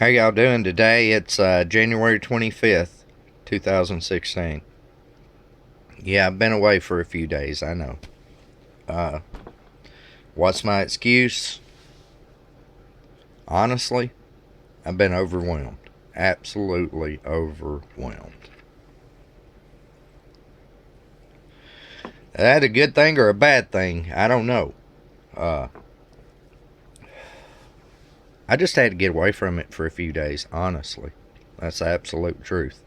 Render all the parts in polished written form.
How y'all doing today? It's January 25th, 2016. Yeah, I've been away for a few days, I know. Uh, what's my excuse? Honestly, I've been overwhelmed. Absolutely overwhelmed. Is that a good thing or a bad thing? I don't know. Uh, I just had to get away from it for a few days, honestly. That's the absolute truth.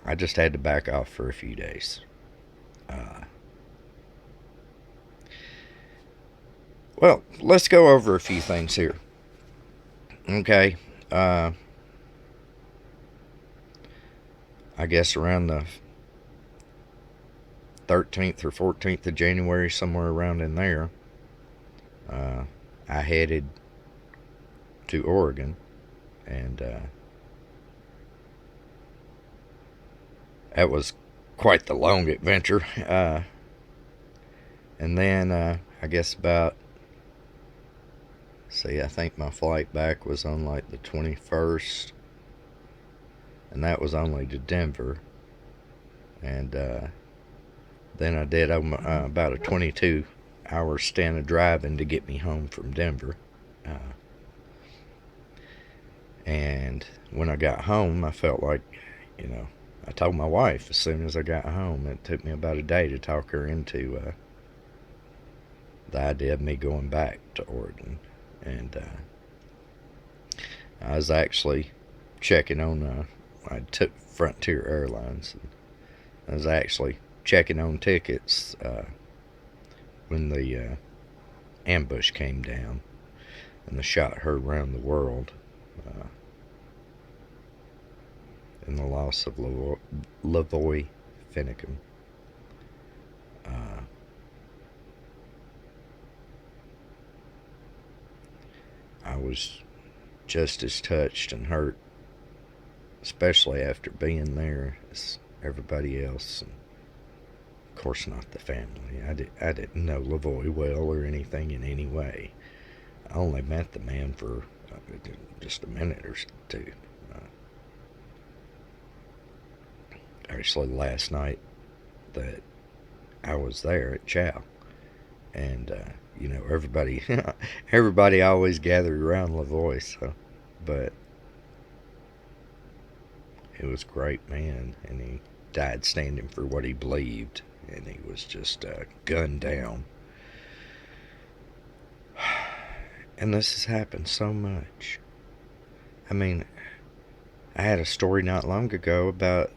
I just had to back off for a few days. Uh, well, let's go over a few things here. Okay. Uh, I guess around the 13th or 14th of January, somewhere around in there, uh, I headed to Oregon, and that was quite the long adventure. And then I guess I think my flight back was on like the 21st, and that was only to Denver. And then I did about a 22-hour stint of driving to get me home from Denver. Uh, and when I got home, I felt like, you know, I told my wife as soon as I got home. It took me about a day to talk her into the idea of me going back to Oregon. And I was actually checking on, I took Frontier Airlines. And I was actually checking on tickets when the ambush came down and the shot heard around the world. And the loss of Lavoy Finicum. Uh, I was just as touched and hurt, especially after being there, as everybody else. And of course, not the family. I didn't know Lavoy well or anything in any way. I only met the man for just a minute or two. Actually, last night that I was there at Chow, and everybody, everybody always gathered around Lavoie. So, but he was a great man, and he died standing for what he believed, and he was just gunned down. And this has happened so much. I mean, I had a story not long ago about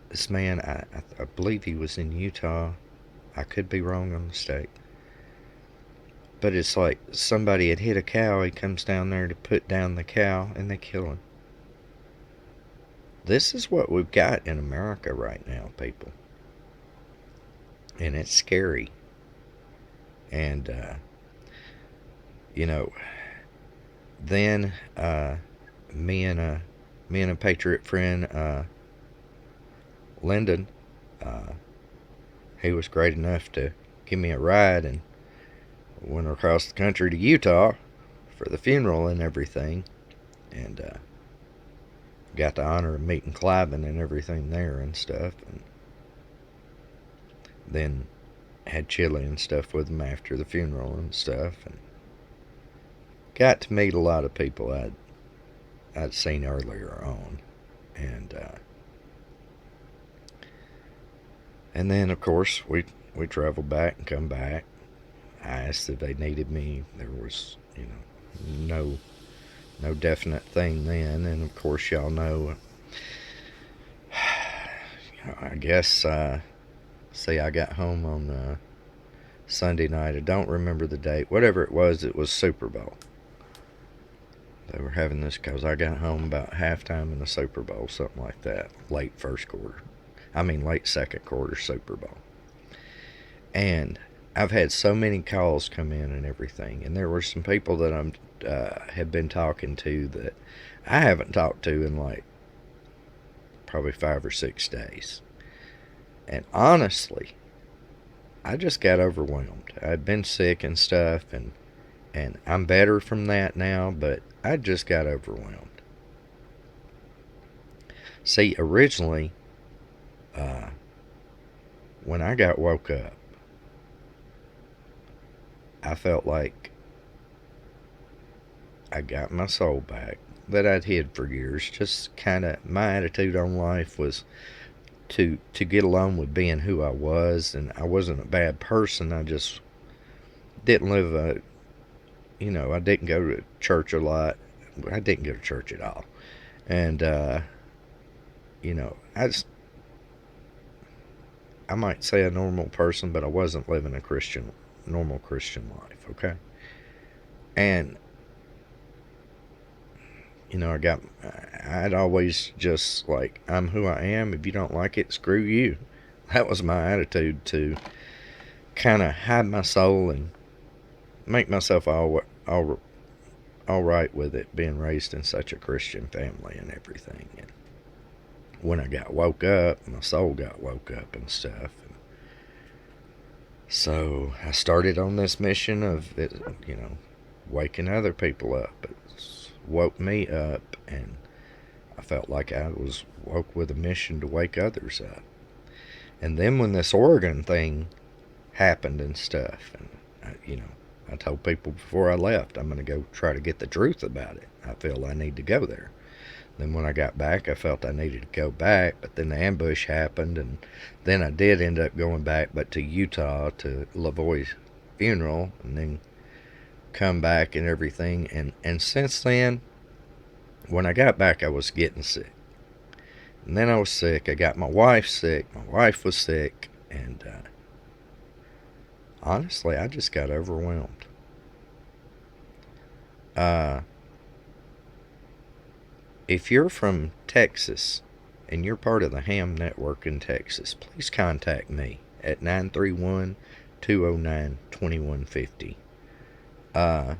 this man. I believe he was in Utah. I could be wrong on the state. But it's like somebody had hit a cow. He comes down there to put down the cow, and they kill him. This is what we've got in America right now, people. And it's scary. And, then me and a Patriot friend, Lyndon, he was great enough to give me a ride, and went across the country to Utah for the funeral and everything, and got the honor of meeting Cliven and everything there and stuff, and then had chili and stuff with him after the funeral and stuff, and got to meet a lot of people I'd seen earlier on, and then of course we traveled back and come back. I asked if they needed me. There was no definite thing then, and of course y'all know. I guess see, I got home on Sunday night. I don't remember the date. Whatever it was Super Bowl. They were having this because I got home about halftime in the Super Bowl, something like that. Late second quarter Super Bowl. And I've had so many calls come in and everything, and there were some people that I'm have been talking to that I haven't talked to in like probably 5 or 6 days. And honestly, I just got overwhelmed. I'd been sick and stuff, and I'm better from that now, but I just got overwhelmed. See, originally, when I got woke up, I felt like I got my soul back that I'd hid for years. Just kind of my attitude on life was to get along with being who I was, and I wasn't a bad person. I just didn't live a, I didn't go to church a lot. I didn't go to church at all, and I might say a normal person, but I wasn't living a normal Christian life. Okay, and I'd always just like, I'm who I am. If you don't like it, screw you. That was my attitude, to kind of hide my soul and make myself all right with it, being raised in such a Christian family and everything. And when I got woke up, my soul got woke up and stuff. And so I started on this mission of it, waking other people up. It woke me up, and I felt like I was woke with a mission to wake others up. And then when this Oregon thing happened and stuff, and I told people before I left, I'm going to go try to get the truth about it. I feel I need to go there. Then when I got back, I felt I needed to go back, but then the ambush happened, and then I did end up going back, but to Utah, to Lavoie's funeral, and then come back and everything. And since then, when I got back, I was getting sick. And then I was sick. I got my wife sick. My wife was sick. And honestly, I just got overwhelmed. If you're from Texas and you're part of the Ham Network in Texas, please contact me at 931-209-2150. I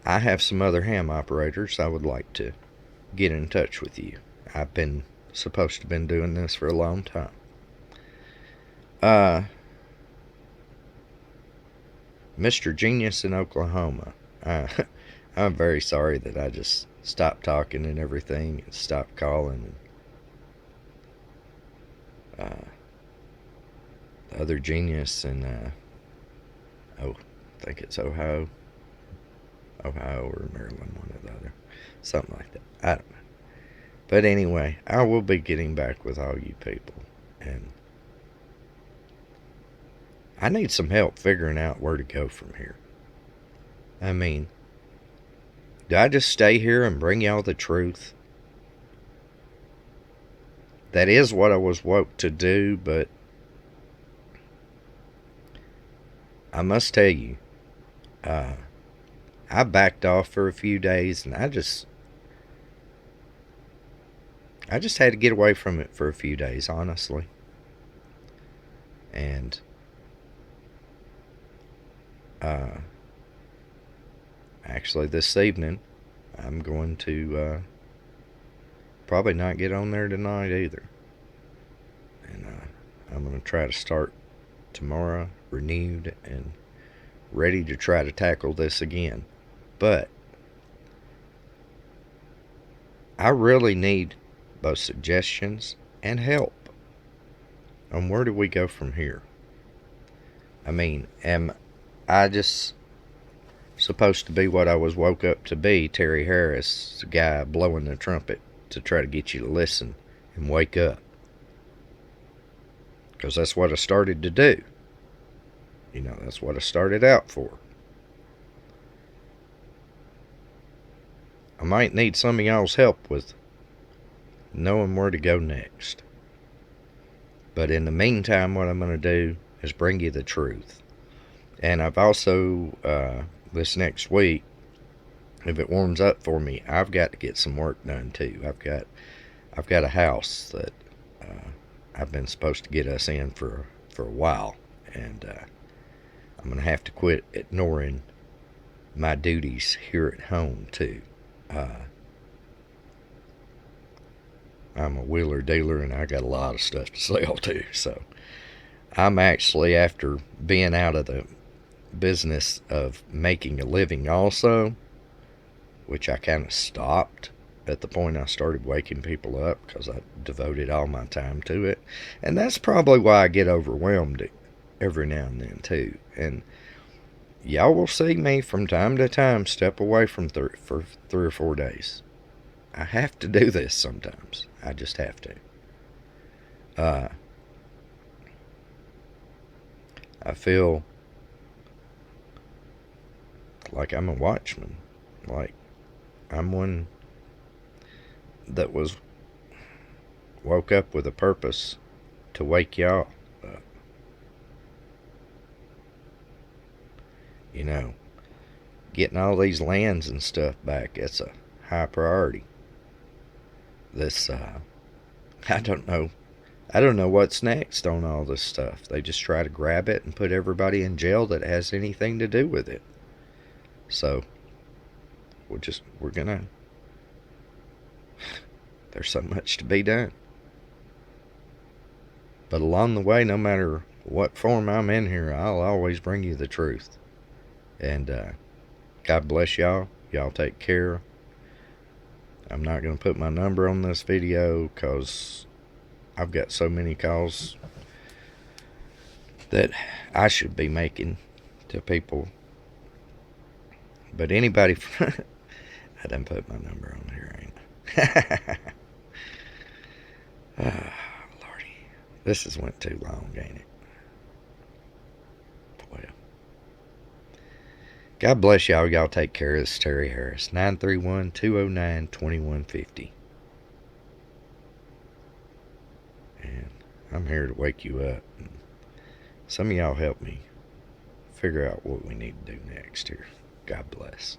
have some other ham operators I would like to get in touch with you. I've been supposed to have been doing this for a long time. Mr. Genius in Oklahoma. I'm very sorry that I just stopped talking and everything and stopped calling. And, the other genius in, I think it's Ohio or Maryland, one or the other. Something like that. I don't know. But anyway, I will be getting back with all you people. And I need some help figuring out where to go from here. I mean, do I just stay here and bring y'all the truth? That is what I was woke to do, but I must tell you, I backed off for a few days, and I just had to get away from it for a few days, honestly. And actually this evening, I'm going to probably not get on there tonight either. And I'm going to try to start tomorrow renewed and ready to try to tackle this again. But I really need both suggestions and help on where do we go from here. I mean, am I just supposed to be what I was woke up to be, Terry Harris, the guy blowing the trumpet to try to get you to listen and wake up? Because that's what I started to do. That's what I started out for. I might need some of y'all's help with knowing where to go next. But in the meantime, what I'm going to do is bring you the truth. And I've also, this next week, if it warms up for me, I've got to get some work done too. I've got a house that I've been supposed to get us in for a while. And I'm going to have to quit ignoring my duties here at home too. I'm a wheeler dealer, and I got a lot of stuff to sell too. So I'm actually, after being out of the business of making a living also, which I kind of stopped at the point I started waking people up because I devoted all my time to it. And that's probably why I get overwhelmed every now and then, too. And y'all will see me from time to time step away from for 3 or 4 days. I have to do this sometimes. I just have to. I feel like I'm a watchman. Like I'm one that woke up with a purpose to wake y'all up. You know, getting all these lands and stuff back, it's a high priority. This, I don't know. I don't know what's next on all this stuff. They just try to grab it and put everybody in jail that has anything to do with it. So, we're gonna, there's so much to be done. But along the way, no matter what form I'm in here, I'll always bring you the truth. And God bless y'all. Y'all take care. I'm not going to put my number on this video because I've got so many calls that I should be making to people. But anybody, I didn't put my number on here, ain't I? Lordy, this has went too long, ain't it? Well, God bless y'all. Y'all take care. This is Terry Harris, 931-209-2150. And I'm here to wake you up. And some of y'all help me figure out what we need to do next here. God bless.